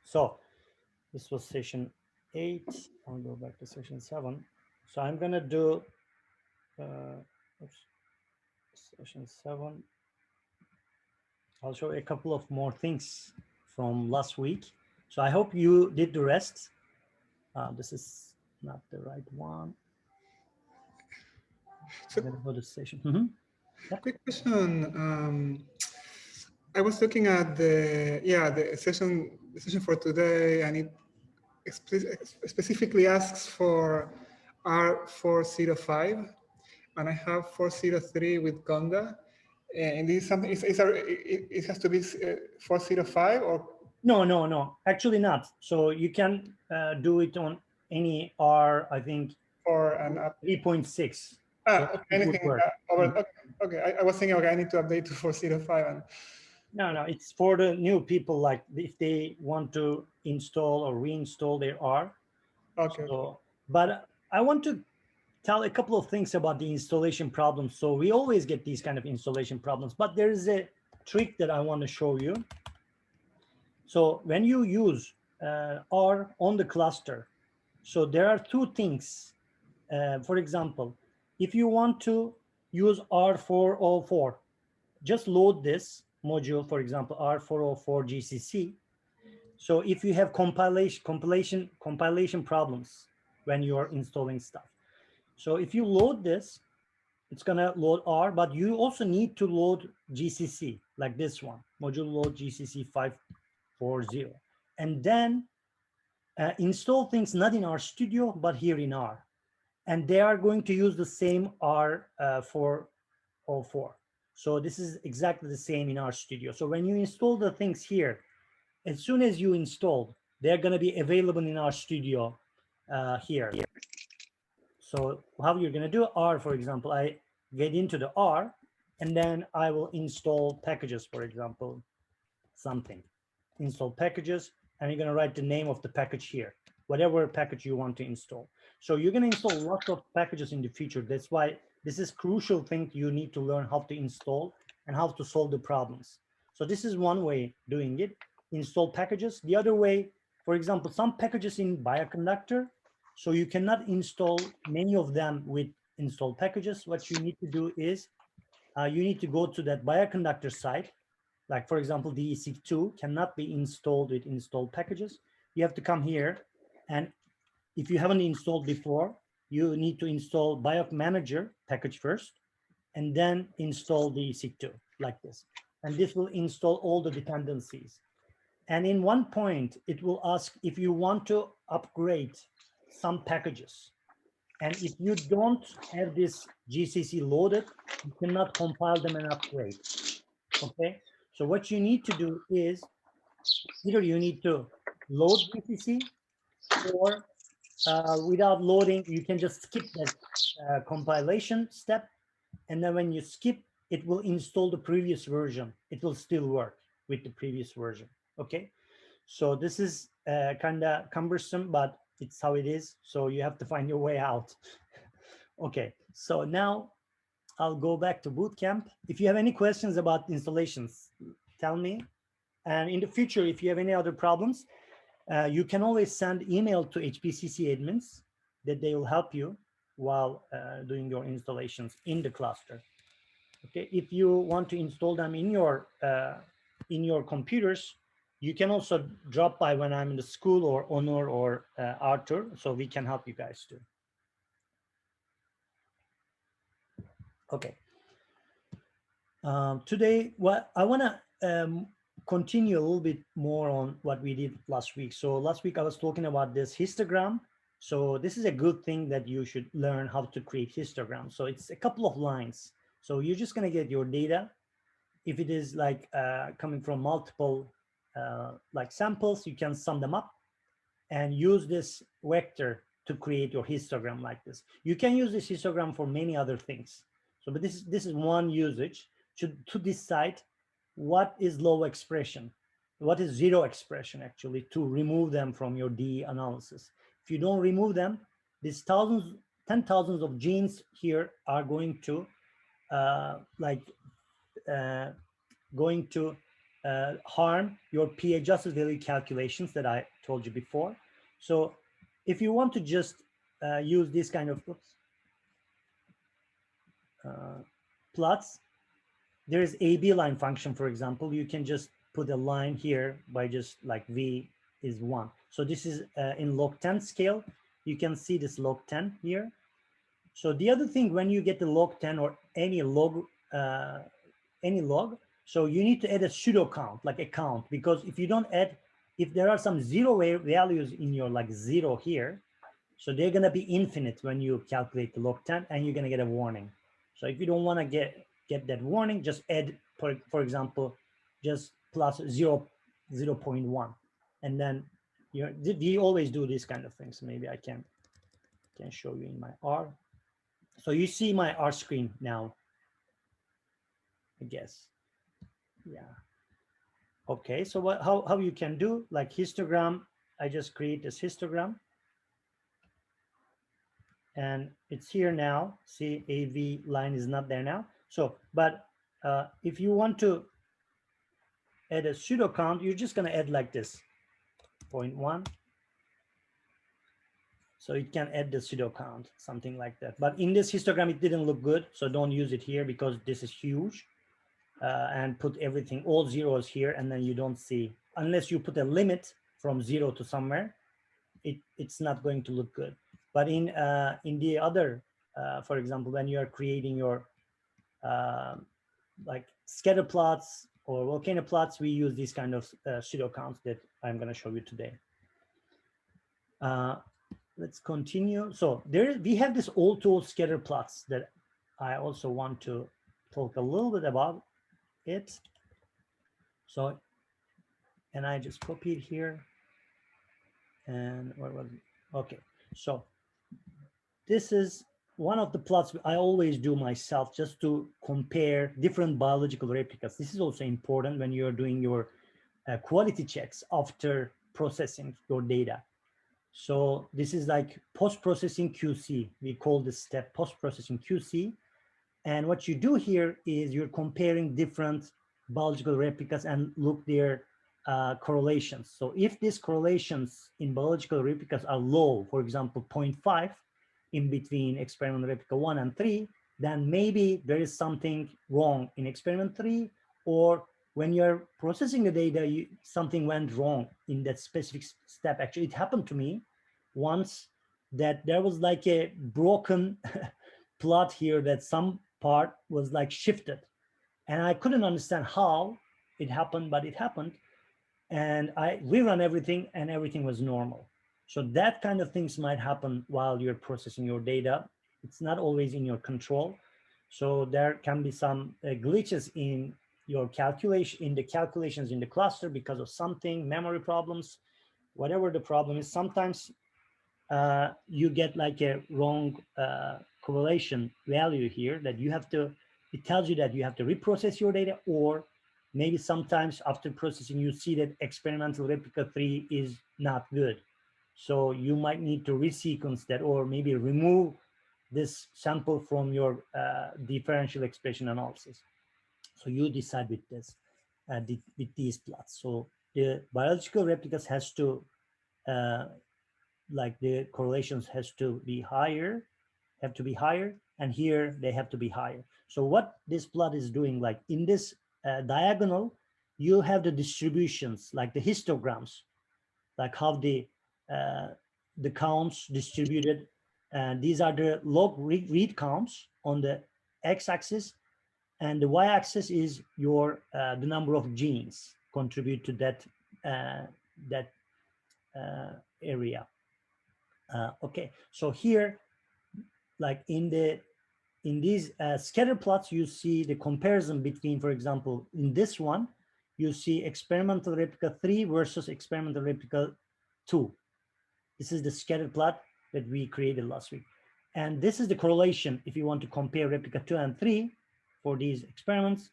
So this was session 8. I'll go back to session 7. So I'm gonna do oops, session 7. I'll show a couple of more things from last week. So I hope you did the rest. This is not the right one. So, I'm gonna go to session. Yeah. quick question. I was looking at the session for today, and it specifically asks for R405, and I have 403 with Conda. And this is something. It has to be 405 or No. Actually not. So you can do it on any R, I think for an up. 3.6. So Okay, it would anything work. over. Okay. I was thinking, okay, I need to update to 405 and. No, it's for the new people, like if they want to install or reinstall their R. Okay. So, but I want to tell a couple of things about the installation problems. So we always get these kind of installation problems, but there is a trick that I want to show you. So when you use R on the cluster, so there are two things. For example, if you want to use R404, just load this module, for example, R404 GCC. So if you have compilation problems when you are installing stuff. So if you load this, it's gonna load R, but you also need to load GCC, like this one, module load GCC 540. And then install things not in R Studio, but here in R. And they are going to use the same R404. So this is exactly the same in R Studio. So when you install the things here, as soon as you installed, they're going to be available in R Studio here. So how you're going to do R, for example, I get into the R, and then I will install packages, for example, something. Install packages, and you're going to write the name of the package here, whatever package you want to install. So you're going to install lots of packages in the future. That's why this is crucial thing you need to learn how to install and how to solve the problems. So this is one way doing it, install packages. The other way, for example, some packages in Bioconductor, so you cannot install many of them with install packages. What you need to do is you need to go to that Bioconductor site. Like for example, the DESIC2 cannot be installed with installed packages. You have to come here, and if you haven't installed before, you need to install Bioc Manager package first, and then install the DESIC2 like this. And this will install all the dependencies. And in one point, it will ask if you want to upgrade some packages. And if you don't have this GCC loaded, you cannot compile them and upgrade. Okay, so what you need to do is either you need to load GCC, or without loading, you can just skip that compilation step. And then when you skip, it will install the previous version. It will still work with the previous version. Okay, so this is kind of cumbersome, but it's how it is. So you have to find your way out. Okay, so now I'll go back to Bootcamp. If you have any questions about installations, tell me. And in the future, if you have any other problems, you can always send email to HPCC admins that they will help you while doing your installations in the cluster. Okay, if you want to install them in your computers, you can also drop by when I'm in the school, or Onur or Arthur, so we can help you guys too. Okay. Today, what I want to continue a little bit more on what we did last week. So last week I was talking about this histogram. So this is a good thing that you should learn how to create histogram. So it's a couple of lines. So you're just going to get your data. If it is like coming from multiple like samples, you can sum them up and use this vector to create your histogram like this. You can use this histogram for many other things. So, but this is one usage to decide what is low expression, what is zero expression actually, to remove them from your DE analysis. If you don't remove them, these thousands, 10,000s of genes here are going to harm your p-adjusted value calculations that I told you before. So if you want to just use this kind of plots, there is AB line function, for example. You can just put a line here by just like V is 1. So this is in log 10 scale. You can see this log 10 here. So the other thing, when you get the log 10 or any log, so you need to add a pseudo count, like a count, because if you don't add, if there are some zero values in your like 0 here, so they're going to be infinite when you calculate the log 10, and you're going to get a warning. So if you don't want to get that warning, just add, for example, just plus 0.1, and then we always do these kind of things. Maybe I can show you in my R. So you see my R screen now, I guess. Yeah. Okay, so how you can do like histogram, I just create this histogram, and it's here now. See, AV line is not there now. So, but if you want to add a pseudo count, you're just going to add like this 0.1. So it can add the pseudo count, something like that. But in this histogram, it didn't look good. So don't use it here because this is huge. And put everything, all zeros here, and then you don't see, unless you put a limit from 0 to somewhere, it's not going to look good. But in the other, for example, when you are creating your like scatter plots or volcano plots, we use these kind of pseudo counts that I'm going to show you today. Let's continue. So we have this all-to-all scatter plots that I also want to talk a little bit about it. So, and I just copied here, and where was it? Okay, so this is one of the plots I always do myself, just to compare different biological replicas. This is also important when you're doing your quality checks after processing your data. So this is like post-processing QC. We call this step post-processing QC. And what you do here is you're comparing different biological replicas and look their correlations. So if these correlations in biological replicas are low, for example, 0.5 in between experiment replica 1 and 3, then maybe there is something wrong in experiment 3, or when you're processing the data, something went wrong in that specific step. Actually, it happened to me once that there was like a broken plot here, that some part was like shifted, and I couldn't understand how it happened, but it happened. And I rerun everything, and everything was normal. So that kind of things might happen while you're processing your data. It's not always in your control. So there can be some glitches in your calculation, in the calculations in the cluster, because of something, memory problems, whatever the problem is. Sometimes you get like a wrong correlation value here that you have to, it tells you that you have to reprocess your data, or maybe sometimes after processing, you see that experimental replica 3 is not good. So you might need to resequence that, or maybe remove this sample from your differential expression analysis. So you decide with this, with these plots. So the biological replicas has to, like the correlations has to be higher, and here they have to be higher. So what this plot is doing, like in this diagonal, you have the distributions, like the histograms, like how the counts distributed. And these are the log read counts on the x-axis, and the y-axis is your the number of genes contribute to that area. Okay, so here, like in these scatter plots, you see the comparison between, for example, in this one, you see experimental replica 3 versus experimental replica 2. This is the scatter plot that we created last week. And this is the correlation. If you want to compare replica 2 and 3 for these experiments,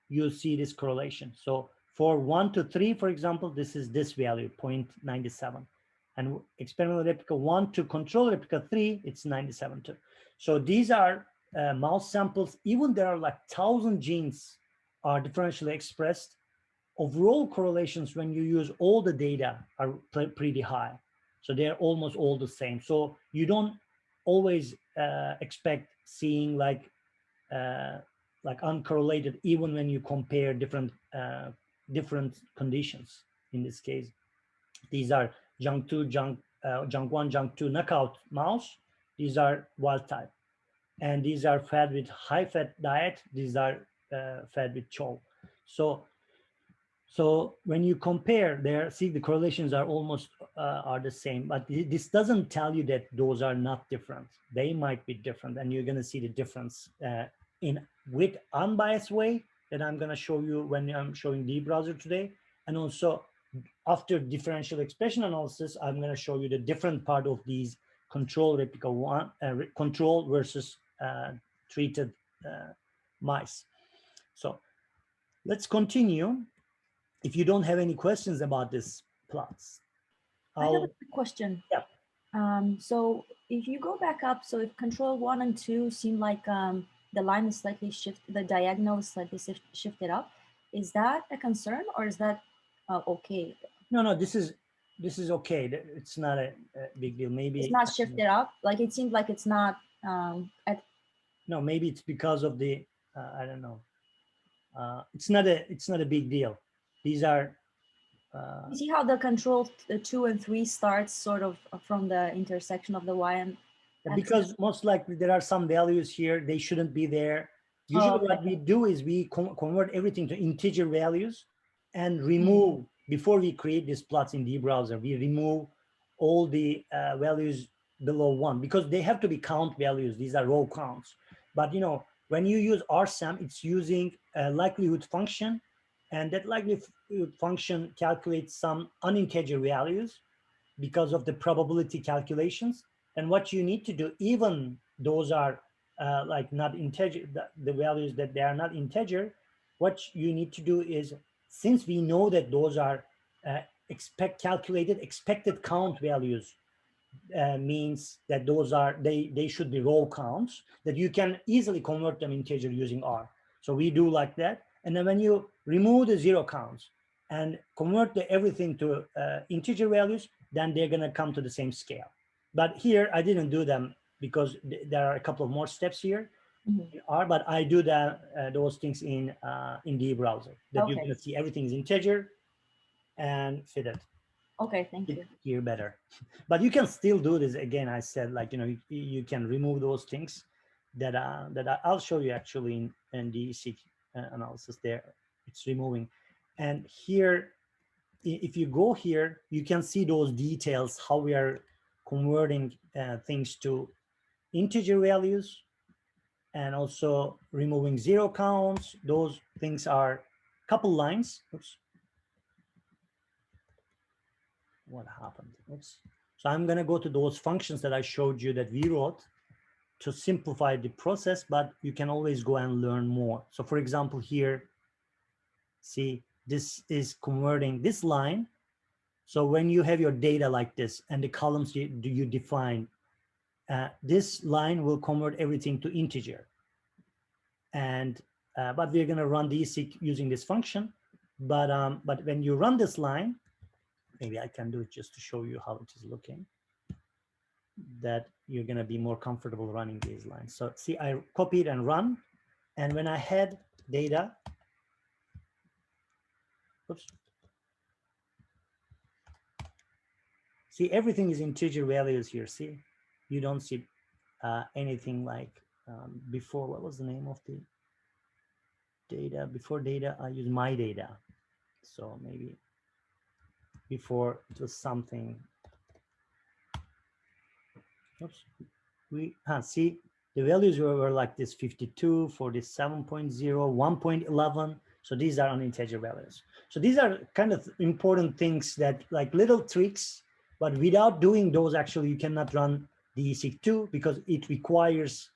you see this correlation. So for 1 to 3, for example, this is this value, 0.97. And experimental replica 1 to control replica 3, it's 97 too. So these are mouse samples. Even there are like 1,000 genes are differentially expressed overall correlations when you use all the data are pretty high. So they're almost all the same. So you don't always expect seeing like uncorrelated, even when you compare different conditions. In this case, these are junk2, junk1, junk2 knockout mouse. These are wild type, and these are fed with high fat diet. These are fed with CHOL. So when you compare there, see the correlations are almost are the same, but this doesn't tell you that those are not different. They might be different, and you're going to see the difference in with unbiased way that I'm going to show you when I'm showing the browser today, and also after differential expression analysis, I'm going to show you the different part of these control replica one control versus treated mice. So let's continue. If you don't have any questions about this plots, I have a question. Yeah. So if you go back up, so if control 1 and 2 seem like the line is slightly shifted, the diagonal is slightly shifted up, is that a concern or is that okay? No, this is okay. It's not a big deal. Maybe it's not shifted up. Like it seems like it's not at. No, maybe it's because of the I don't know. It's not a big deal. These are. You see how the control 2 and 3 starts sort of from the intersection of the Y and X? Because most likely there are some values here, they shouldn't be there. Usually what we do is we convert everything to integer values and remove, before we create these plots in the browser, we remove all the values below 1 because they have to be count values. These are row counts. But you know, when you use RSAM, it's using a likelihood function, and that likelihood function calculates some uninteger values because of the probability calculations. And what you need to do, even those are like not integer, the values that they are not integer, what you need to do is, since we know that those are calculated expected count values, means that those are, they should be row counts, that you can easily convert them integer using R. So we do like that. And then when you remove the zero counts and convert everything to integer values, then they're going to come to the same scale. But here I didn't do them because there are a couple of more steps here in R, but I do that those things in the browser, that you're going to see everything is integer and fit it. Okay, thank you. Here better. But you can still do this. Again, I said, like, you know, you can remove those things that I'll show you actually in the seq analysis there. It's removing. And here, if you go here, you can see those details, how we are converting things to integer values and also removing zero counts. Those things are a couple lines. Oops. What happened? Oops. So I'm going to go to those functions that I showed you that we wrote to simplify the process, but you can always go and learn more. So for example, here, see, this is converting this line. So when you have your data like this and the columns you define, this line will convert everything to integer. And but we're going to run the seq using this function. But when you run this line, maybe I can do it just to show you how it is looking, that you're going to be more comfortable running these lines. So see, I copied and run. And when I had data, oops. See, everything is integer values here. See, you don't see anything like before. What was the name of the data? Before data, I use my data. So maybe before it was something. Oops. See, the values were like this 52, 47.0, 1.11. So these are uninteger values. So these are kind of important things that, like, little tricks, but without doing those, actually, you cannot run the seq2 because it requires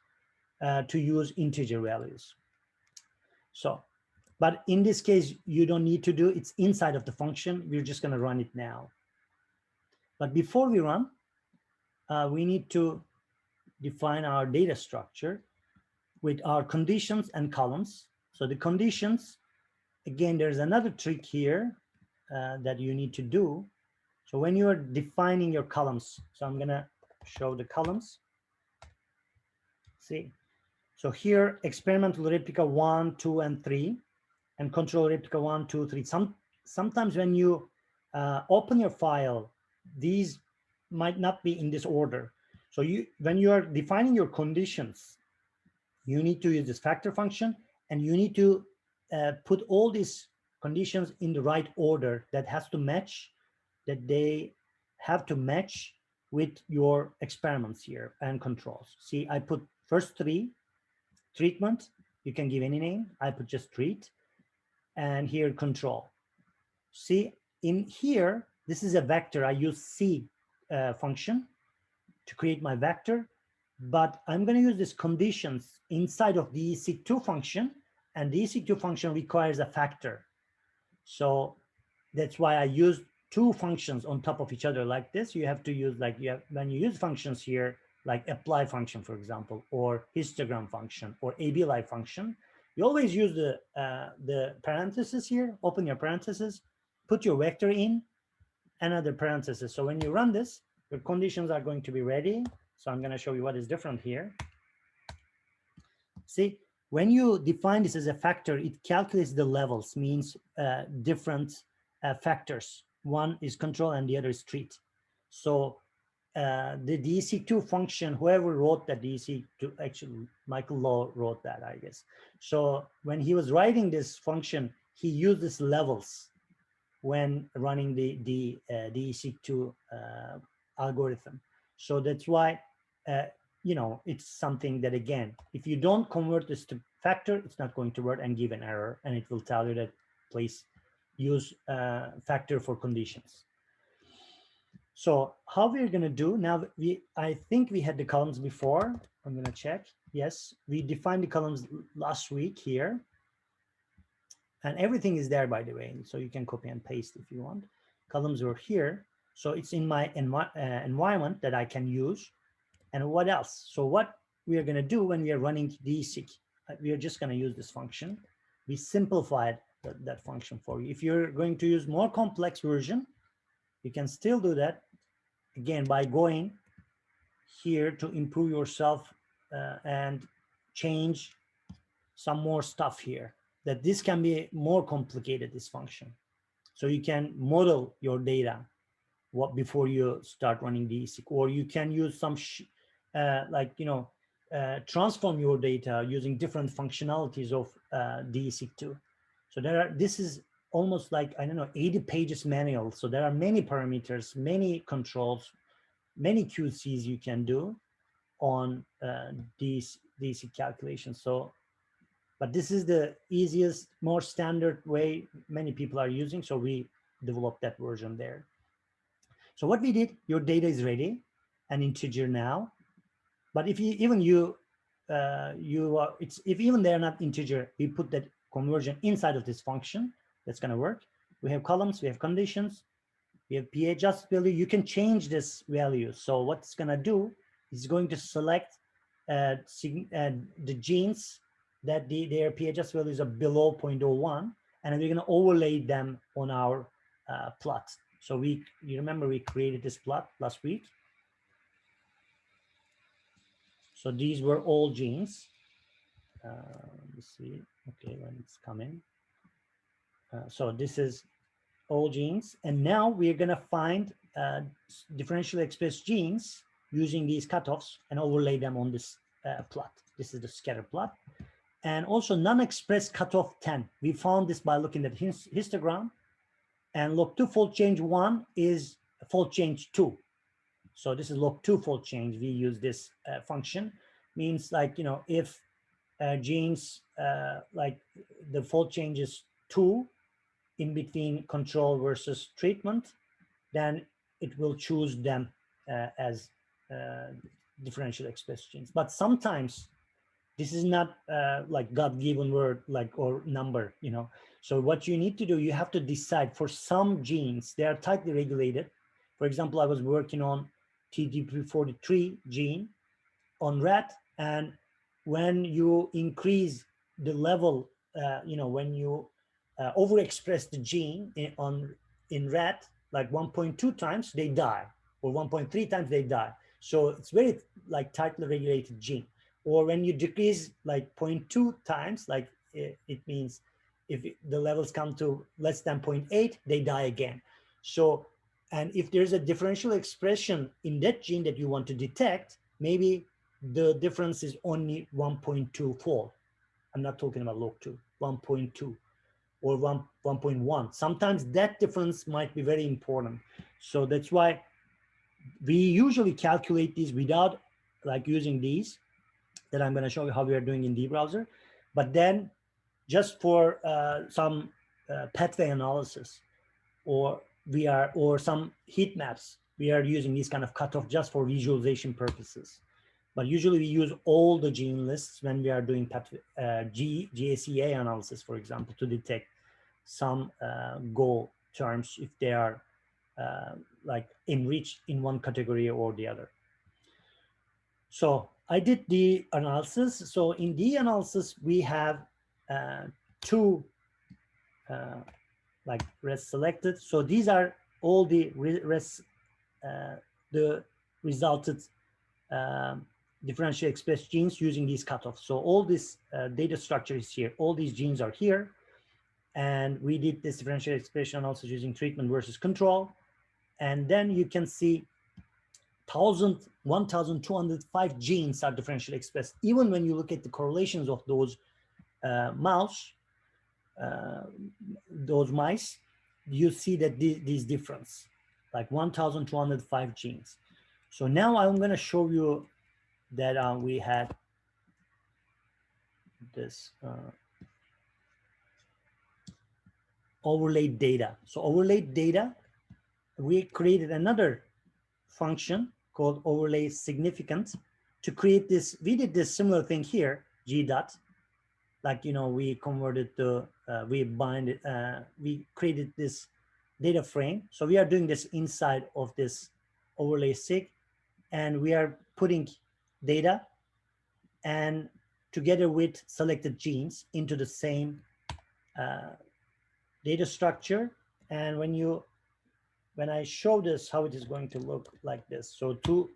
to use integer values. So, but in this case, you don't need to do, it's inside of the function. We're just going to run it now. But before we run, we need to define our data structure with our conditions and columns. So the conditions again, there's another trick here that you need to do. So when you're defining your columns, so I'm gonna show the columns. See, so here, experimental replica 1, 2, and 3, and control replica 1, 2, 3. Sometimes when you open your file, these might not be in this order. So when you are defining your conditions, you need to use this factor function, and you need to put all these conditions in the right order that has to match, that they have to match with your experiments here and controls. See, I put first 3, treatment, you can give any name. I put just treat, and here control. See, in here, this is a vector. I use C function to create my vector, but I'm going to use these conditions inside of the seek2 function, and the seek2 function requires a factor. So that's why I used 2 functions on top of each other like this. You have to use, like, when you use functions here, like apply function, for example, or histogram function, or ABLIFE function, you always use the parentheses here. Open your parentheses, put your vector in, another parenthesis. So when you run this, your conditions are going to be ready. So I'm going to show you what is different here. See, when you define this as a factor, it calculates the levels, means different factors. One is control and the other is treat. So the DC2 function, whoever wrote that DC2, actually Michael Law wrote that, I guess. So when he was writing this function, he used these levels when running the DC2 algorithm. So that's why, you know, it's something that, again, if you don't convert this to factor, it's not going to work and give an error, and it will tell you that please use factor for conditions. So how we're going to do now, I think we had the columns before. I'm going to check. Yes, we defined the columns last week here. And everything is there, by the way. So you can copy and paste if you want. Columns were here. So it's in my environment that I can use. And what else? So what we are going to do when we are running DSeq, we are just going to use this function. We simplified that function for you. If you're going to use more complex version, you can still do that, again, by going here to improve yourself and change some more stuff here, that this can be more complicated, this function. So you can model your data before you start running DSeq, or you can use some like, you know, transform your data using different functionalities of DSeq2. So this is almost like, I don't know, 80 pages manual. So there are many parameters, many controls, many QCs you can do on these calculations. So, but this is the easiest, more standard way many people are using. So we developed that version there. So what we did, your data is ready, an integer now. But if if even they're not integer, we put that conversion inside of this function. That's going to work. We have columns, we have conditions, we have p-adjust value. You can change this value. So what's going to do is going to select the genes that their p-adjust values are below 0.01, and we're going to overlay them on our plot. So you remember we created this plot last week. So these were all genes. Let's see. Okay, when it's coming. So this is all genes, and now we're going to find differentially expressed genes using these cutoffs and overlay them on this plot. This is the scatter plot. And also non-expressed cutoff 10. We found this by looking at histogram, and log2 fold change 1 is fold change 2. So this is log2 fold change. We use this function, means like, you know, if genes like the fold change is 2 in between control versus treatment, then it will choose them as differential expressed genes. But sometimes this is not like God-given word, like, or number, you know. So what you need to do, you have to decide for some genes, they are tightly regulated. For example, I was working on TDP43 gene on rat, and when you increase the level, you know, when you overexpress the gene in rat like 1.2 times, they die, or 1.3 times they die. So it's very like tightly regulated gene. Or when you decrease like 0.2 times, like it means if the levels come to less than 0.8, they die again. So, and if there's a differential expression in that gene that you want to detect, maybe the difference is only 1.2 fold. I'm not talking about log 2, 1.2 or 1.1. Sometimes that difference might be very important. So that's why we usually calculate these without like using these that I'm going to show you how we are doing in the browser. But then just for some pathway analysis, or some heat maps, we are using these kind of cutoff just for visualization purposes. But usually we use all the gene lists when we are doing GACA analysis, for example, to detect some goal terms if they are like enriched in one category or the other. So I did the analysis. So in the analysis, we have two like res selected. So these are all the resulted differentially expressed genes using these cutoffs. So all this data structure is here. All these genes are here. And we did this differential expression analysis using treatment versus control. And then you can see 1,205 genes are differentially expressed. Even when you look at the correlations of those mice, you see that these difference, like 1,205 genes. So now I'm going to show you that we had this overlaid data. So overlaid data, we created another function called overlay significant to create this. We did this similar thing here, G dot, like, you know, we converted the, we created this data frame. So we are doing this inside of this overlay sig, and we are putting data and together with selected genes into the same data structure. And when I show this, how it is going to look like this. So to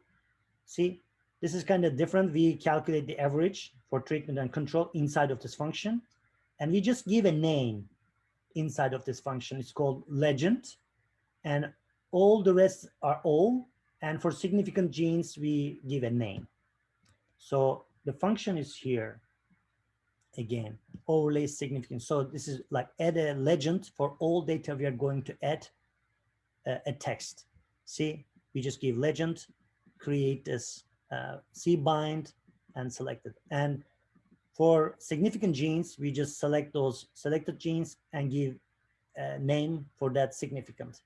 see, this is kind of different. We calculate the average for treatment and control inside of this function. And we just give a name inside of this function. It's called legend. And all the rest are all. And for significant genes, we give a name. So the function is here. Again, overlay significant. So this is like add a legend for all data we are going to add a text. See, we just give legend, create this C bind and select it. And for significant genes, we just select those selected genes and give a name for that significant.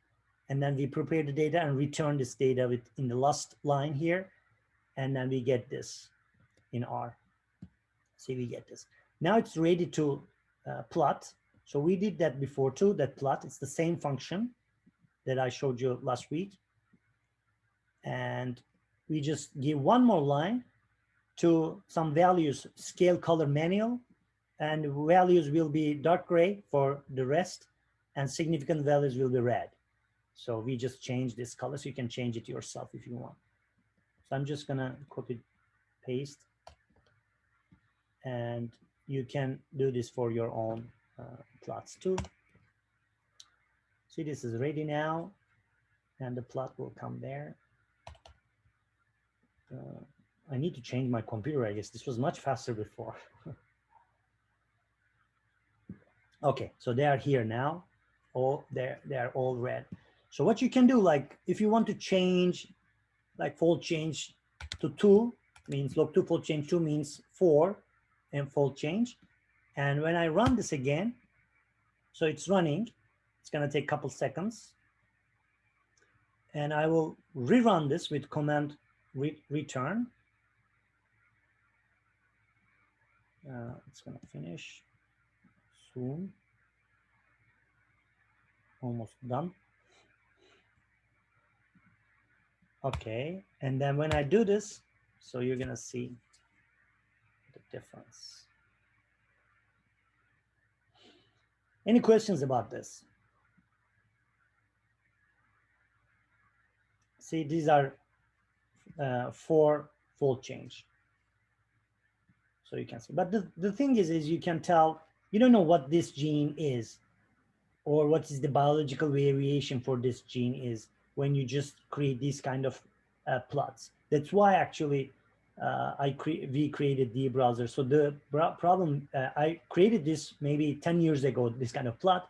And then we prepare the data and return this data in the last line here. And then we get this in R. See, we get this. Now it's ready to plot. So we did that before too, that plot. It's the same function that I showed you last week. And we just give one more line to some values, scale, color, manual, and values will be dark gray for the rest, and significant values will be red. So we just change this color, so you can change it yourself if you want. So I'm just gonna copy, paste, and you can do this for your own plots too. See, this is ready now, and the plot will come there. I need to change my computer, I guess. This was much faster before. Okay, so they are here now. They are all red. So what you can do, like if you want to change, like fold change to 2 means log 2, fold change 2 means 4, and fold change. And when I run this again, so it's running, it's gonna take a couple seconds. And I will rerun this with command return. It's gonna finish soon. Almost done. Okay, and then when I do this, so you're gonna see the difference. Any questions about this? See, these are 4 fold change. So you can see, but the thing is you can tell, you don't know what this gene is or what is the biological variation for this gene is when you just create these kind of plots. That's why actually we created the browser. So the problem, I created this maybe 10 years ago, this kind of plot,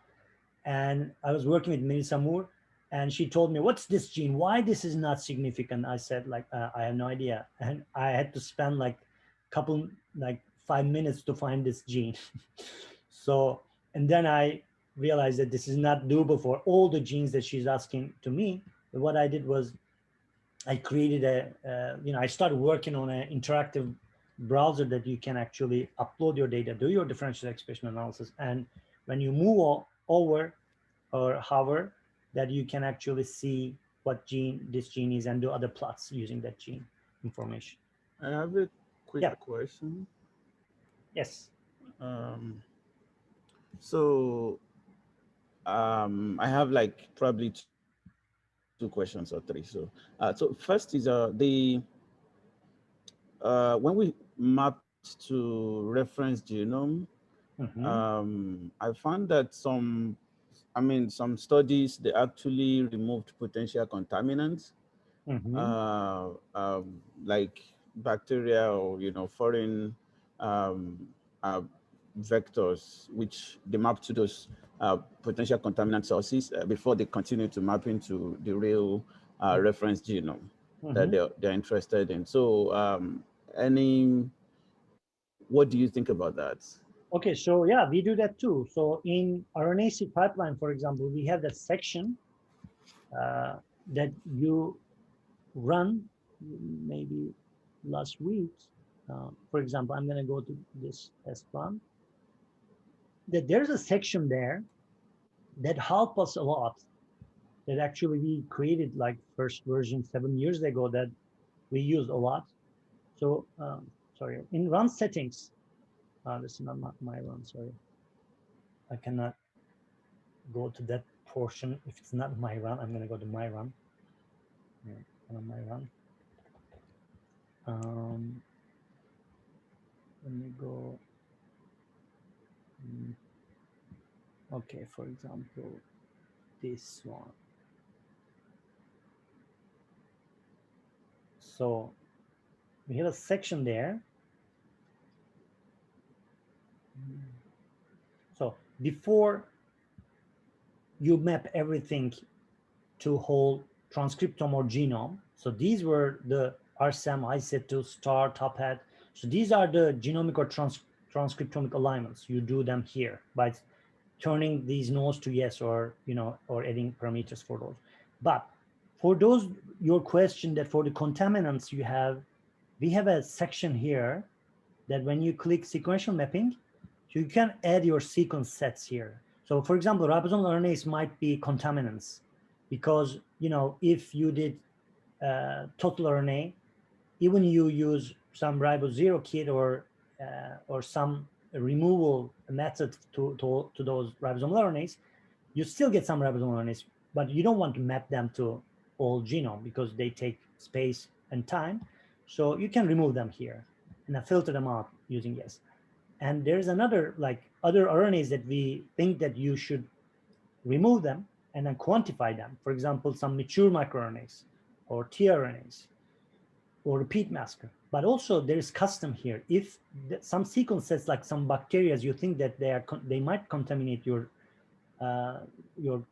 and I was working with Melissa Moore, and she told me, what's this gene? Why this is not significant? I said, like, I have no idea. And I had to spend like 5 minutes to find this gene. So, and then I realized that this is not doable for all the genes that she's asking to me. But what I did was I created I started working on an interactive browser that you can actually upload your data, do your differential expression analysis. And when you move over or hover, that you can actually see what gene this gene is and do other plots using that gene information. I have a quick Yeah. question. Yes. So I have like probably 2 questions or 3. So first is when we mapped to reference genome, I found that some studies, they actually removed potential contaminants, like bacteria or foreign um, uh, vectors, which they map to those potential contaminant sources before they continue to map into the real reference genome that they're interested in. So what do you think about that? Okay, so yeah, we do that too. So in RNA-seq pipeline, for example, we have that section that you run maybe last week. For example, I'm going to go to this test run. That there's a section there that help us a lot. That actually we created like first version 7 years ago that we use a lot. So sorry, in run settings, this is not my run. Sorry, I cannot go to that portion if it's not my run. I'm going to go to my run. Yeah, my run. Let me go. Okay, for example, this one. So we have a section there. So before you map everything to whole transcriptome or genome, so these were the RSAM, ISET2, STAR, top hat. So these are the genomic or transcriptomic alignments. You do them here by turning these nodes to yes, or or adding parameters for those. But for those, your question that for the contaminants we have a section here that when you click sequential mapping, you can add your sequence sets here. So for example, ribosomal RNAs might be contaminants because, if you did total RNA, even you use some ribo zero kit or some removal method to those ribosomal RNAs, you still get some ribosomal RNAs, but you don't want to map them to all genome because they take space and time. So you can remove them here and then filter them out using yes. And there's another, like other RNAs that we think that you should remove them and then quantify them. For example, some mature microRNAs or tRNAs or repeat masker. But also there is custom here. If some sequence sets, like some bacteria, you think that they might contaminate your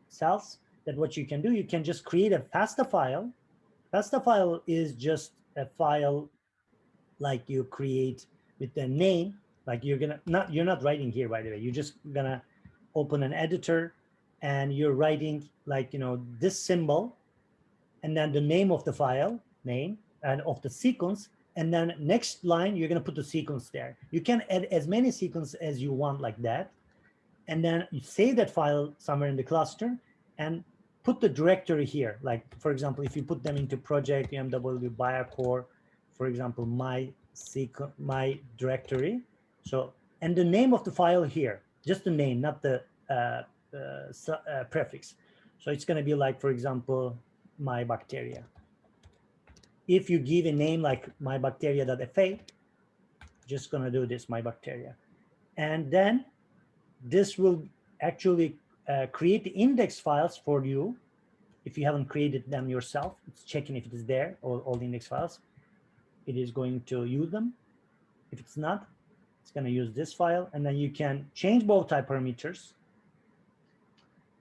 cells, that what you can do, you can just create a FASTA file. FASTA file is just a file like you create with the name, like you're not writing here, by the way. You're just gonna open an editor and you're writing like, this symbol and then the name of the file name and of the sequence. And then next line, you're going to put the sequence there. You can add as many sequences as you want like that. And then you save that file somewhere in the cluster and put the directory here. Like, for example, if you put them into project UMW Biocore, for example, my directory. So, and the name of the file here, just the name, not the prefix. So it's going to be like, for example, my bacteria. If you give a name like mybacteria.fa, just going to do this, my bacteria. And then this will actually create the index files for you. If you haven't created them yourself, it's checking if it is there, all the index files. It is going to use them. If it's not, it's going to use this file. And then you can change both type parameters.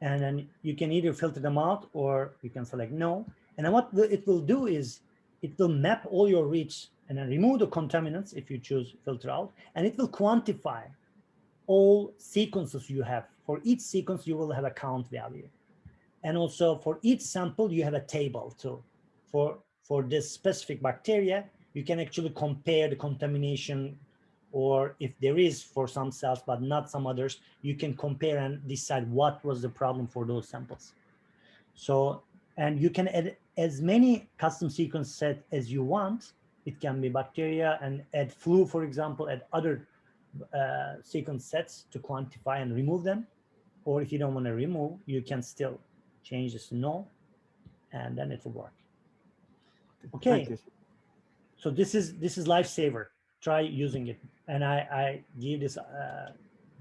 And then you can either filter them out or you can select no. And then what it will do is it will map all your reads and then remove the contaminants if you choose filter out. And it will quantify all sequences you have. For each sequence, you will have a count value. And also for each sample, you have a table too. For this specific bacteria, you can actually compare the contamination, or if there is for some cells, but not some others, you can compare and decide what was the problem for those samples. So, and you can add as many custom sequence set as you want. It can be bacteria, and add flu, for example, add other sequence sets to quantify and remove them. Or if you don't want to remove, you can still change this to no, and then it will work. Okay. So this is lifesaver. Try using it. And I give this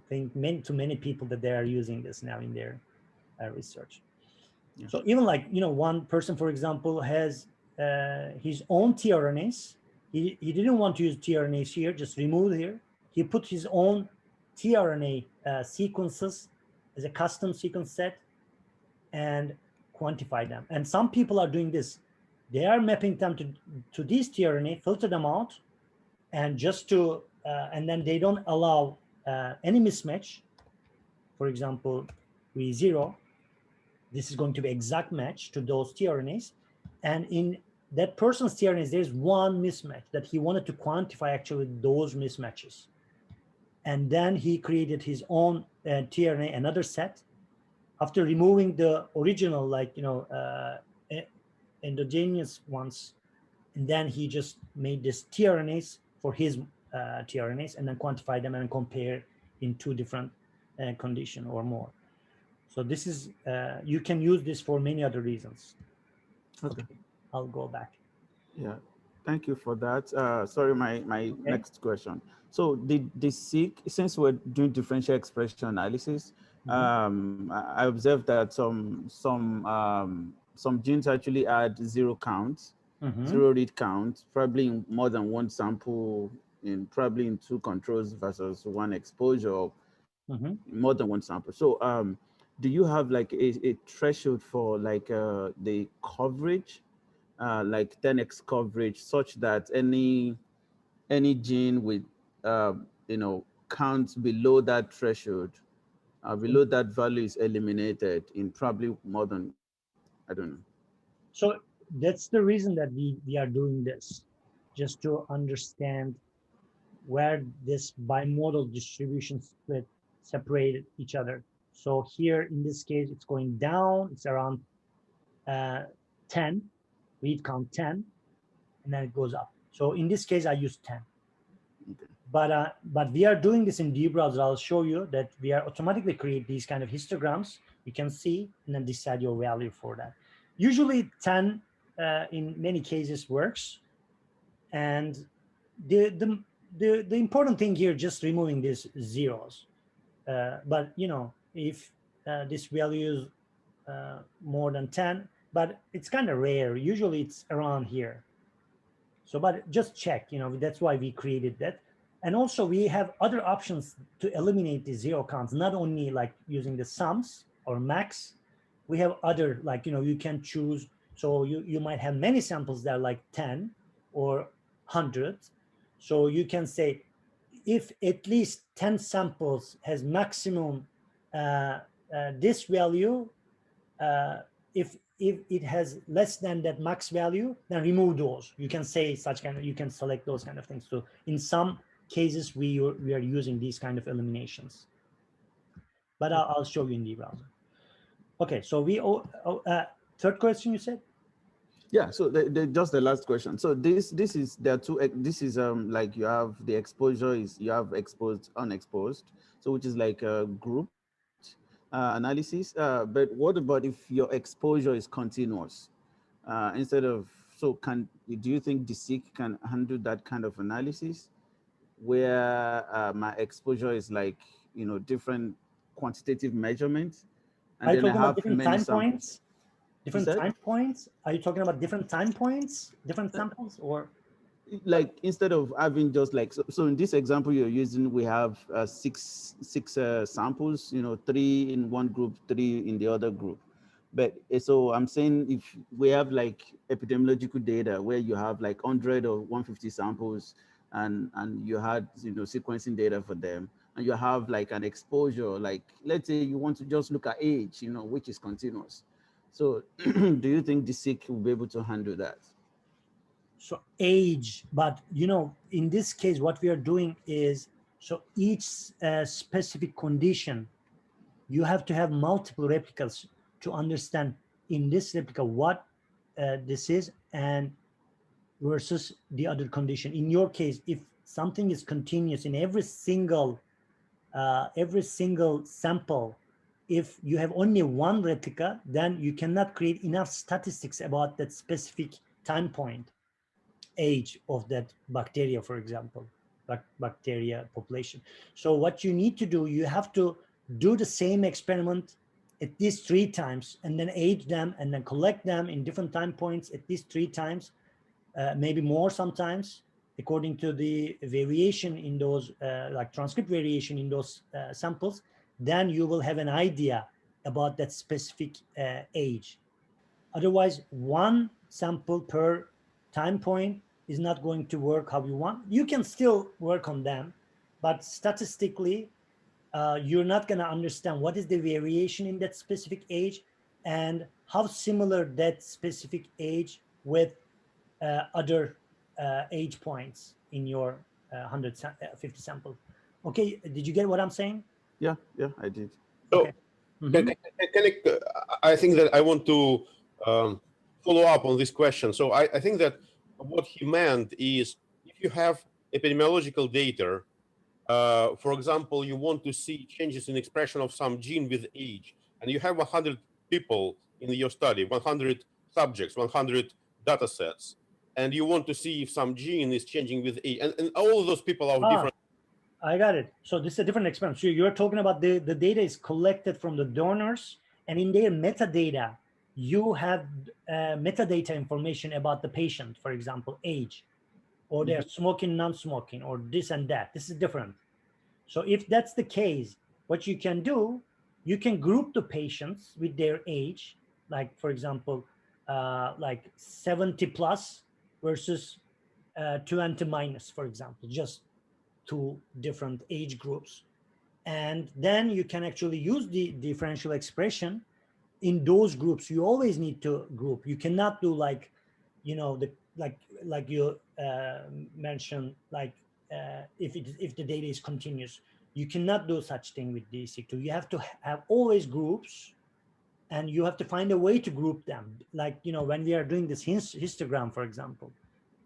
thing to many people that they are using this now in their research. Yeah. So even like, one person, for example, has his own tRNAs. He didn't want to use tRNAs here, just remove here. He put his own tRNA sequences as a custom sequence set and quantify them. And some people are doing this. They are mapping them to these tRNA, filter them out, and just to, and then they don't allow any mismatch. For example, V0, this is going to be exact match to those tRNAs. And in that person's tRNAs, there's one mismatch that he wanted to quantify actually those mismatches. And then he created his own tRNA, another set. After removing the original, like, endogenous ones, and then he just made this tRNAs for his tRNAs and then quantify them and compare in two different condition or more. So this is, you can use this for many other reasons. Okay, I'll go back. Yeah, thank you for that. Sorry, my next question. So the seq, since we're doing differential expression analysis, I observed that some genes actually add zero count, zero read count, probably in more than one sample, probably in two controls versus one exposure, more than one sample. So do you have like a threshold for like the coverage, like 10x coverage, such that any gene with counts below that threshold, below that value is eliminated in probably more than, I don't know. So that's the reason that we are doing this, just to understand where this bimodal distribution split separated each other. So here in this case, it's going down, it's around 10, read count 10, and then it goes up. So in this case, I use 10. Okay. But we are doing this in dbrowser. I'll show you that we are automatically create these kind of histograms. You can see and then decide your value for that. Usually 10 in many cases works. And the important thing here, just removing these zeros. But if this value is more than 10, but it's kind of rare. Usually it's around here. So, but just check, that's why we created that. And also we have other options to eliminate the zero counts, not only like using the sums or max. We have other, like, you can choose. So you might have many samples that are like 10 or 100. So you can say, if at least 10 samples has maximum this value, if it has less than that max value, then remove those. You can say such kind of, you can select those kind of things. So in some cases, we are using these kind of eliminations. But I'll show you in the browser. Okay, so third question you said? Yeah, so just the last question. So this is, there are two, this is like you have the exposure is, you have exposed, unexposed, so which is like a group. analysis. But what about if your exposure is continuous? Instead of, so do you think DSEQ can handle that kind of analysis where my exposure is like, different quantitative measurements, and Are you then I talking about have different many time samples? points? You Different said? time points? Are you talking about different time points, different samples, or? Like instead of having just like, so in this example you're using, we have six samples, 3 in one group, 3 in the other group. But so I'm saying if we have like epidemiological data where you have like 100 or 150 samples, and you had sequencing data for them, and you have like an exposure, like let's say you want to just look at age, which is continuous. So do you think the DSEQ will be able to handle that? So age, but in this case, what we are doing is, so each specific condition, you have to have multiple replicas to understand in this replica what this is and versus the other condition. In your case, if something is continuous in every single sample, if you have only one replica, then you cannot create enough statistics about that specific time point, age of that bacteria, for example, bacteria population. So what you need to do, you have to do the same experiment at least 3 times, and then age them, and then collect them in different time points at least 3 times, maybe more sometimes, according to the variation in those, like transcript variation in those samples. Then you will have an idea about that specific age. Otherwise, one sample per time point is not going to work how you want. You can still work on them, but statistically, you're not going to understand what is the variation in that specific age and how similar that specific age with other age points in your 150 samples. Okay, did you get what I'm saying? Yeah, I did. Okay. So I think that I want to follow up on this question. So I think that what he meant is if you have epidemiological data, for example, you want to see changes in expression of some gene with age, and you have 100 people in your study, 100 subjects, 100 data sets, and you want to see if some gene is changing with age, and all of those people are different. I got it. So this is a different experiment. So you're talking about the data is collected from the donors, and in their metadata, you have metadata information about the patient, for example, age, or they're smoking, non-smoking, or this and that. This is different. So if that's the case, what you can do, you can group the patients with their age, like for example, like 70 plus versus 20 minus, for example, just 2 different age groups. And then you can actually use the differential expression in those groups. You always need to group. You cannot do like, like you mentioned, like if the data is continuous, you cannot do such thing with DSEQ2. You have to have always groups, and you have to find a way to group them. Like, when we are doing this histogram, for example,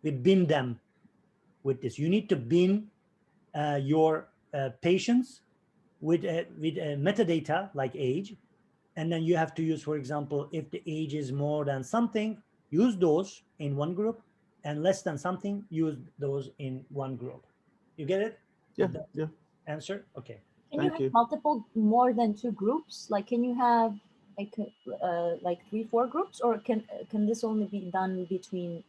we bin them with this. You need to bin your patients with metadata like age, and then you have to use, for example, if the age is more than something, use those in one group, and less than something, use those in one group. You get it? Yeah. Answer? Okay. Can Thank you you. have multiple, more than 2 groups? Like, can you have like 3, 4 groups, or can this only be done between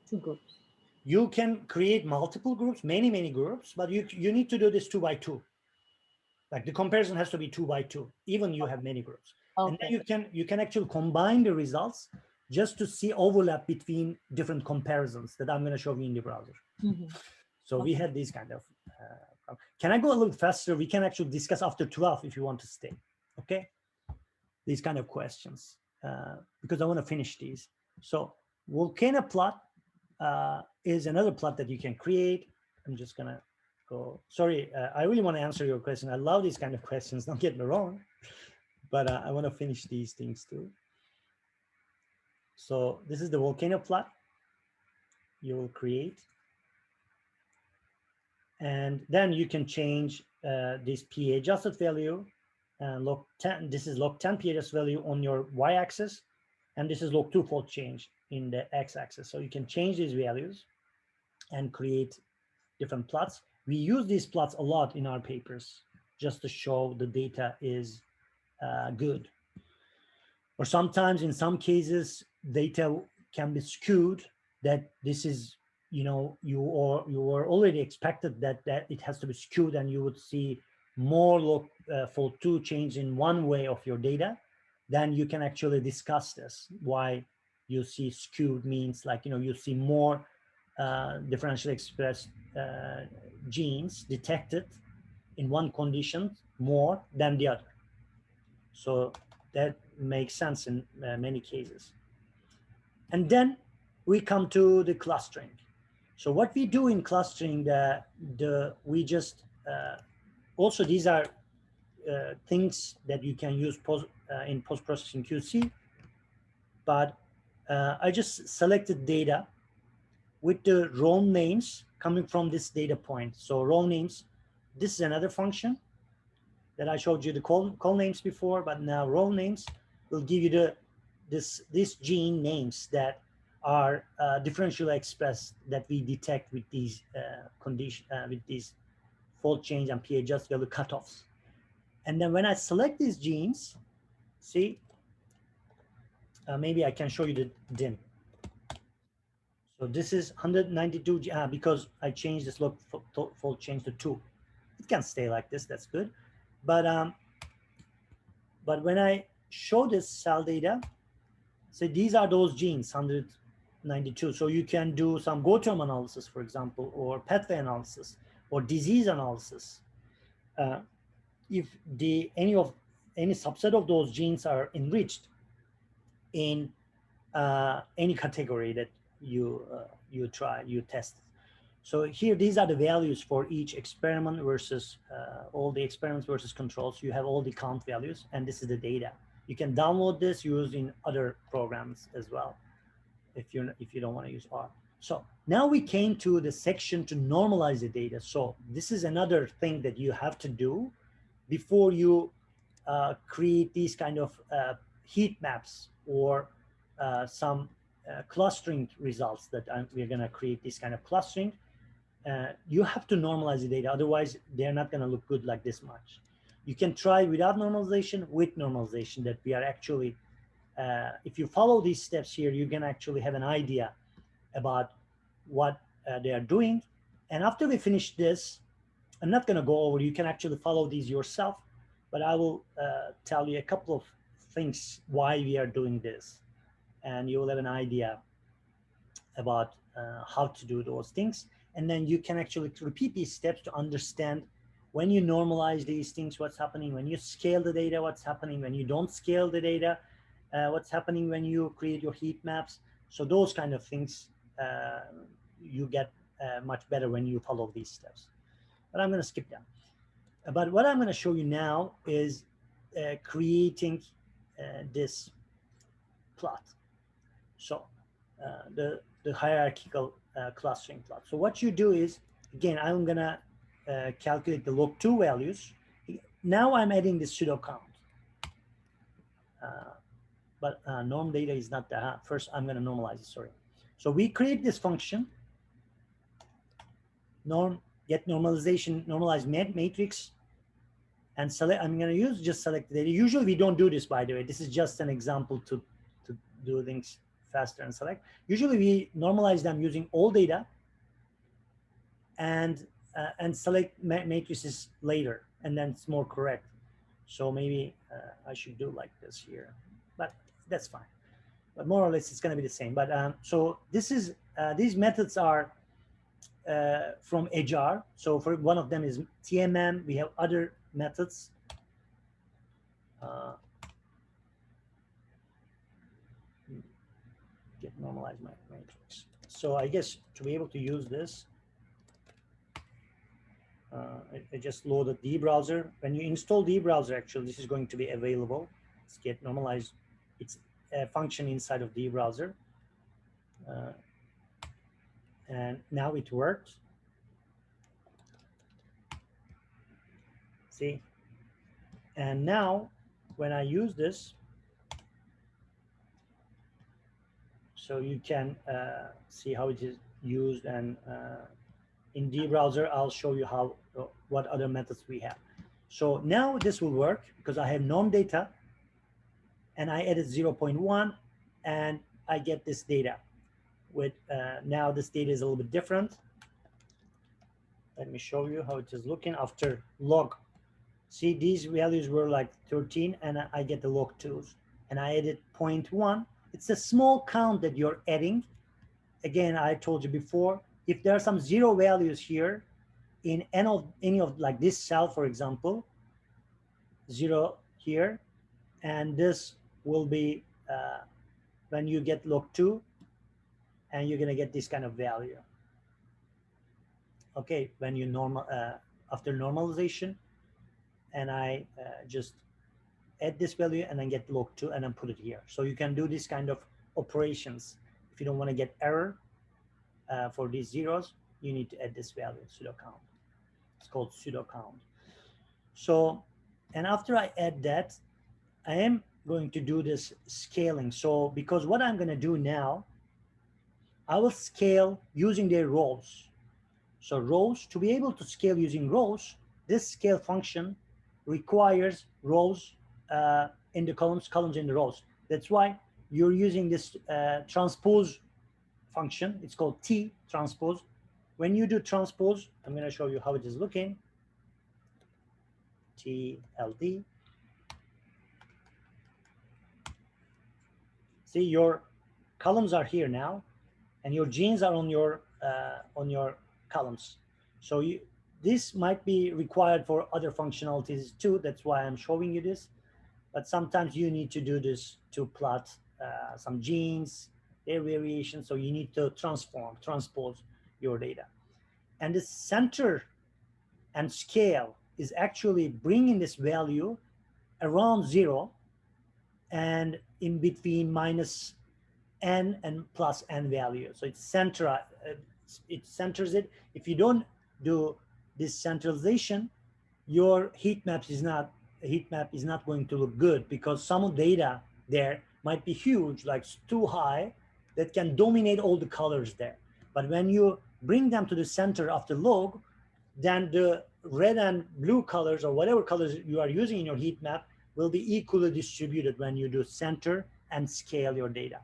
2 groups? You can create multiple groups, many groups, but you need to do this 2 by 2. Like the comparison has to be 2 by 2, even you have many groups. And then you can actually combine the results just to see overlap between different comparisons that I'm going to show you in the browser. So we had these kind of can I go a little faster? We can actually discuss after 12 if you want to stay. Okay, these kind of questions because I want to finish these. So volcano plot is another plot that you can create. I'm just gonna go. Sorry, I really want to answer your question. I love these kind of questions. Don't get me wrong, but I want to finish these things too. So this is the volcano plot you will create, and then you can change this PA adjusted value, log 10. This is log 10 PHS value on your y-axis, and this is log 2 fold change in the x-axis. So you can change these values and create different plots. We use these plots a lot in our papers just to show the data is good. Or sometimes in some cases, data can be skewed, that this is, you were already expected that it has to be skewed, and you would see more log fold 2 change in one way of your data. Then you can actually discuss this, why you see skewed means, like, you see more differentially expressed genes detected in one condition more than the other. So that makes sense in many cases. And then we come to the clustering. So what we do in clustering, we just also, these are things that you can use in post-processing QC, but I just selected data with the row names coming from this data point. So row names, this is another function that I showed you the call names before, but now row names will give you this gene names that are differentially expressed, that we detect with these with these fold change and pH adjust value cutoffs. And then when I select these genes, see, maybe I can show you the DIN. So this is 192 because I changed this log fold change to 2. It can stay like this, that's good. But when I show this cell data, so these are those genes, 192. So you can do some GOTOM analysis, for example, or pathway analysis, or disease analysis. If any subset of those genes are enriched in any category that you test. So here, these are the values for each experiment versus all the experiments versus controls. You have all the count values, and this is the data. You can download this, use in other programs as well, if you don't want to use R. So now we came to the section to normalize the data. So this is another thing that you have to do before you create these kind of heat maps or some clustering results that we're going to create this kind of clustering. You have to normalize the data, otherwise they're not going to look good like this much. You can try without normalization, with normalization, that we are actually, if you follow these steps here, you can actually have an idea about what they are doing. And after we finish this, I'm not going to go over, you can actually follow these yourself, but I will tell you a couple of things why we are doing this, and you will have an idea about how to do those things. And then you can actually repeat these steps to understand when you normalize these things, what's happening, when you scale the data, what's happening, when you don't scale the data, what's happening when you create your heat maps. So those kind of things you get much better when you follow these steps. But I'm going to skip that. But what I'm going to show you now is creating this plot. So the hierarchical clustering plot. So what you do is, again, I'm going to calculate the log 2 values. Now I'm adding the pseudo count. But norm data is not that. First, I'm going to normalize it, sorry. So we create this function, get normalization, normalized matrix, and select. I'm going to just select the data. Usually we don't do this, by the way. This is just an example to do things faster and select. Usually we normalize them using all data and select matrices later, and then it's more correct. So maybe I should do like this here, but that's fine. But more or less it's going to be the same. But so this is these methods are from HR. So for one of them is TMM. We have other methods. Get normalized matrix. So I guess to be able to use this, I just loaded the browser. When you install the browser, actually, this is going to be available. Let's get normalized. It's a function inside of the browser. And now it worked. See, And now when I use this, so you can see how it is used, and in the browser, I'll show you how what other methods we have. So now this will work because I have norm data and I added 0.1 and I get this data with now this data is a little bit different. Let me show you how it is looking after log. See, these values were like 13 and I get the log 2s and I added 0.1. It's a small count that you're adding. Again, I told you before, if there are some zero values here in any of like this cell, for example, 0 here, and this will be when you get log 2, and you're gonna get this kind of value. Okay, when you normal after normalization, and I just add this value and then get log 2 and then put it here. So you can do this kind of operations. If you don't want to get error for these zeros, you need to add this value, pseudo count. It's called pseudo count. So, and after I add that, I am going to do this scaling. So because what I'm going to do now, I will scale using their rows. So rows, to be able to scale using rows, this scale function requires rows in the columns, columns in the rows. That's why you're using this transpose function. It's called T transpose. When you do transpose, I'm going to show you how it is looking. TLD. See, your columns are here now, and your genes are on your columns. So this might be required for other functionalities too. That's why I'm showing you this. But sometimes you need to do this to plot some genes, their variation. So you need to transpose your data. And the center and scale is actually bringing this value around 0 and in between minus n and plus n value. So it centers it. If you don't do this centralization, your heat map is not going to look good, because some data there might be huge, like too high, that can dominate all the colors there. But when you bring them to the center of the log, then the red and blue colors, or whatever colors you are using in your heat map, will be equally distributed when you do center and scale your data.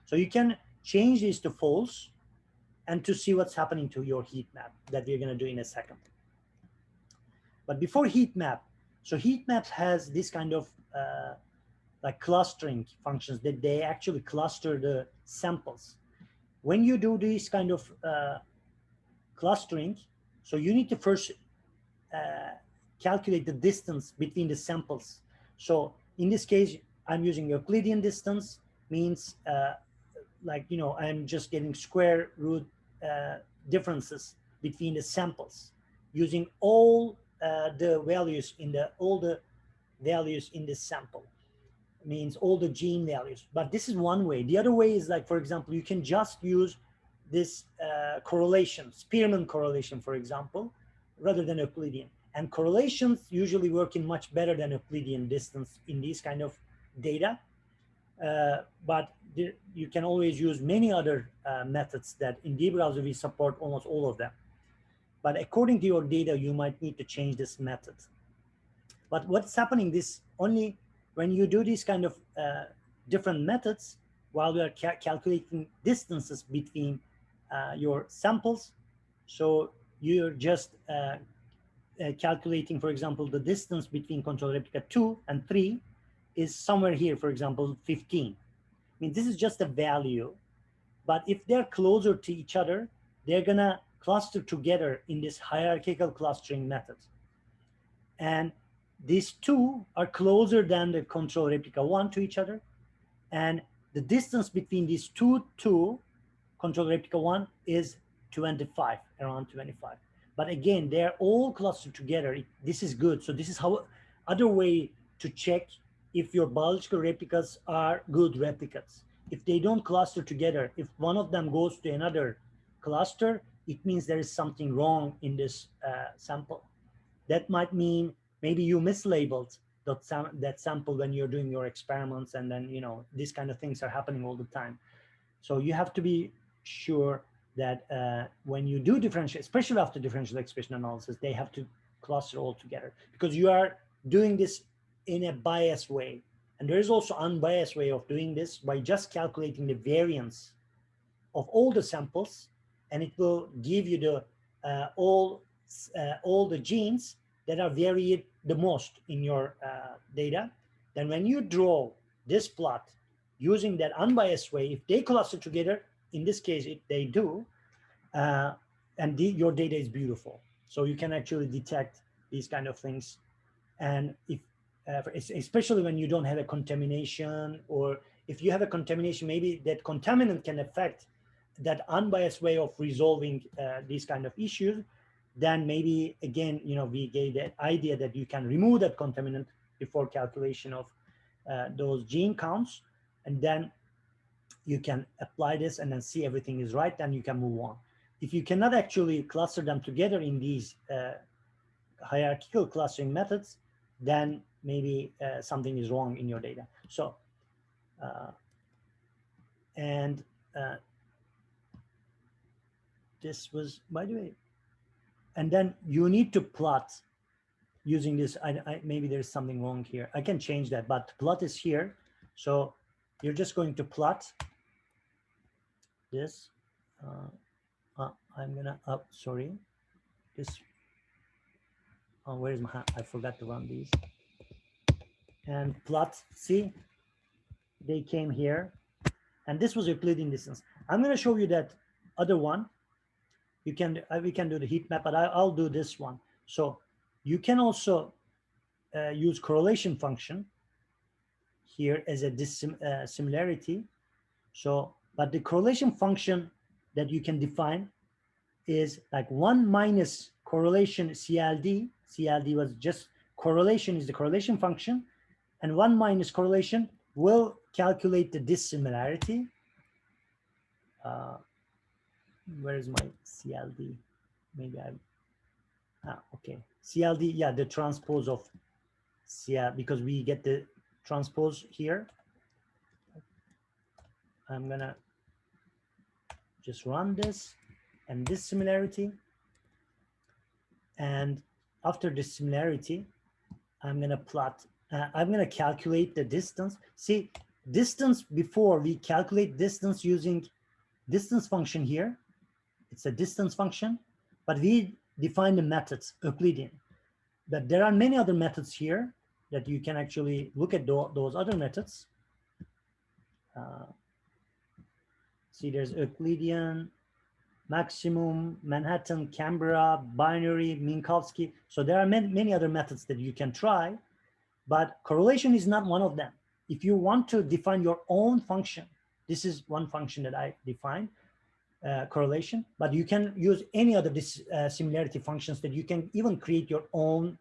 So you can change this to false and to see what's happening to your heat map that we're going to do in a second. But before heat map, so heat maps has this kind of like clustering functions that they actually cluster the samples. When you do this kind of clustering, so you need to first calculate the distance between the samples. So in this case, I'm using Euclidean distance, means like, you know, I'm just getting square root differences between the samples using all the values in this sample, means all the gene values. But this is one way. The other way is like, for example, you can just use this correlation, Spearman correlation, for example, rather than Euclidean. And correlations usually work in much better than Euclidean distance in these kind of data. But you can always use many other methods that in the browser we support almost all of them. But according to your data, you might need to change this method. But what's happening this only when you do these kind of different methods while we are calculating distances between your samples. So you're just calculating, for example, the distance between control replica 2 and 3 is somewhere here, for example, 15. I mean, this is just a value, but if they're closer to each other, they're gonna cluster together in this hierarchical clustering method. And these two are closer than the control replica 1 to each other. And the distance between these two control replica 1 is 25, around 25. But again, they're all clustered together. This is good. So this is how other way to check if your biological replicas are good replicas. If they don't cluster together, if one of them goes to another cluster, it means there is something wrong in this sample. That might mean maybe you mislabeled that sample when you're doing your experiments, and then, you know, these kind of things are happening all the time. So you have to be sure that when you do differential, especially after differential expression analysis, they have to cluster all together, because you are doing this in a biased way. And there is also unbiased way of doing this by just calculating the variance of all the samples, and it will give you the all the genes that are varied the most in your data. Then when you draw this plot using that unbiased way, if they cluster together, in this case, if they do, and your data is beautiful. So you can actually detect these kind of things. And if, especially when you don't have a contamination, or if you have a contamination, maybe that contaminant can affect that unbiased way of resolving these kind of issues, then maybe, again, you know, we gave the idea that you can remove that contaminant before calculation of those gene counts, and then you can apply this and then see everything is right, then you can move on. If you cannot actually cluster them together in these hierarchical clustering methods, then maybe something is wrong in your data. So, this was, by the way, and then you need to plot using this. Maybe there's something wrong here. I can change that, but plot is here. So you're just going to plot this. I'm gonna, sorry, this, where's my, I forgot to run these. And plot, see, they came here, and this was Euclidean distance. I'm gonna show you that other one. You can, we can do the heat map, but I'll do this one. So you can also use correlation function here as a similarity. So, but the correlation function that you can define is like 1 minus correlation CLD. CLD was just correlation, is the correlation function, and 1 minus correlation will calculate the dissimilarity. Where is my CLD? Maybe okay. CLD, yeah, the transpose of CL, because we get the transpose here. I'm gonna just run this and this similarity. And after this similarity, I'm gonna plot, I'm gonna calculate the distance. See, distance, before we calculate distance using distance function here, it's a distance function, but we define the methods Euclidean. But there are many other methods here that you can actually look at those other methods. See, there's Euclidean, maximum, Manhattan, Canberra, binary, Minkowski. So there are many other methods that you can try, but correlation is not one of them. If you want to define your own function, this is one function that I defined, correlation, but you can use any other similarity functions that you can even create your own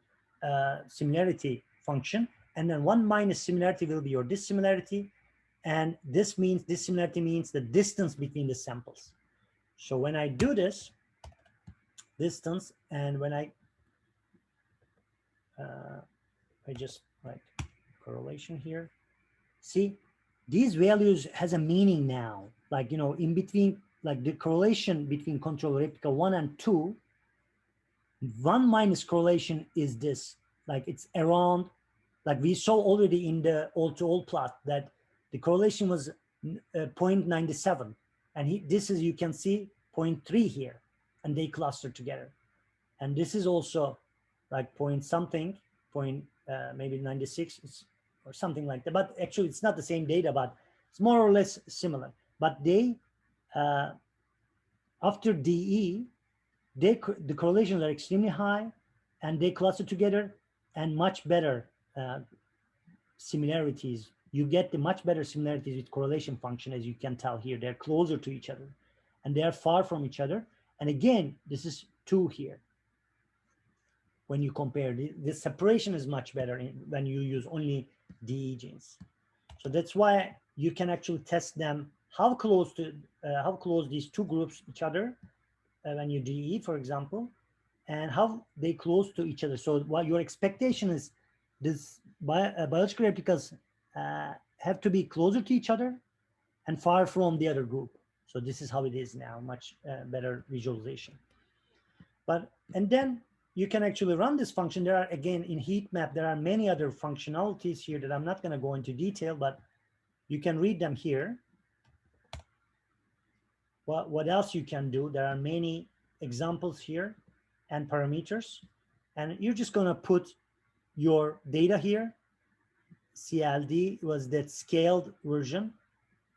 similarity function. And then 1 minus similarity will be your dissimilarity. And this means, dissimilarity means the distance between the samples. So when I do this distance, and when I just write correlation here, see, these values has a meaning now, like, you know, in between, like the correlation between control replica 1 and 2, 1 minus correlation is this, like it's around, like we saw already in the all-to-all plot that the correlation was 0.97, and this is, you can see 0.3 here, and they cluster together. And this is also like point something, maybe 96 or something like that. But actually, it's not the same data, but it's more or less similar. But they, after DE, the correlations are extremely high, and they cluster together, and much better similarities. You get the much better similarities with correlation function, as you can tell here. They're closer to each other, and they are far from each other. And again, this is 2 here. When you compare, the separation is much better when you use only DE genes. So that's why you can actually test them, how close these 2 groups each other when you DE, for example, and how they close to each other. So what your expectation is, this biological replicas have to be closer to each other and far from the other group. So this is how it is now, much better visualization. And then you can actually run this function. There are, again, in heat map, there are many other functionalities here that I'm not going to go into detail, but you can read them here. What else you can do? There are many examples here and parameters. And you're just going to put your data here. CLD was that scaled version.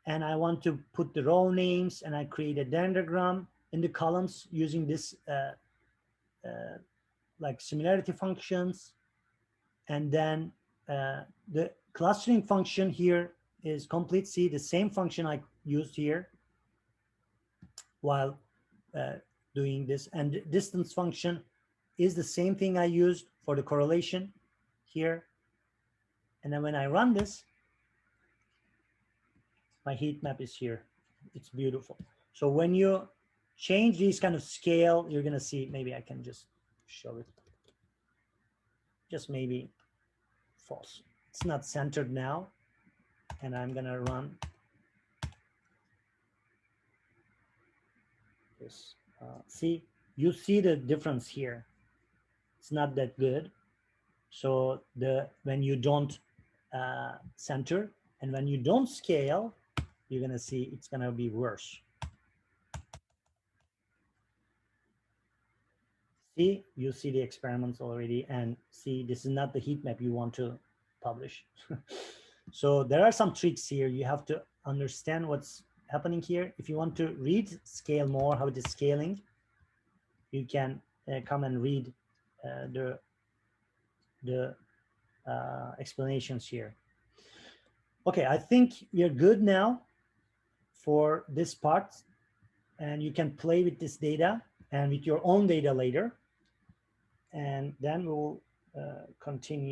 And I want to put the row names, and I create a dendrogram in the columns using this like similarity functions. And then the clustering function here is complete C, the same function I used here while doing this. And the distance function is the same thing I used for the correlation here. And then when I run this, my heat map is here. It's beautiful. So when you change these kind of scale, you're going to see, maybe I can just show it. Just maybe false. It's not centered now. And I'm going to run this. See, you see the difference here. It's not that good. So when you don't center and when you don't scale, you're going to see it's going to be worse. See, you see the experiments already, and see, this is not the heat map you want to publish. So there are some tricks here. You have to understand what's happening here. If you want to read scale more, how it is scaling, you can come and read the explanations here. Okay, I think we are good now for this part, and you can play with this data and with your own data later, and then we'll continue.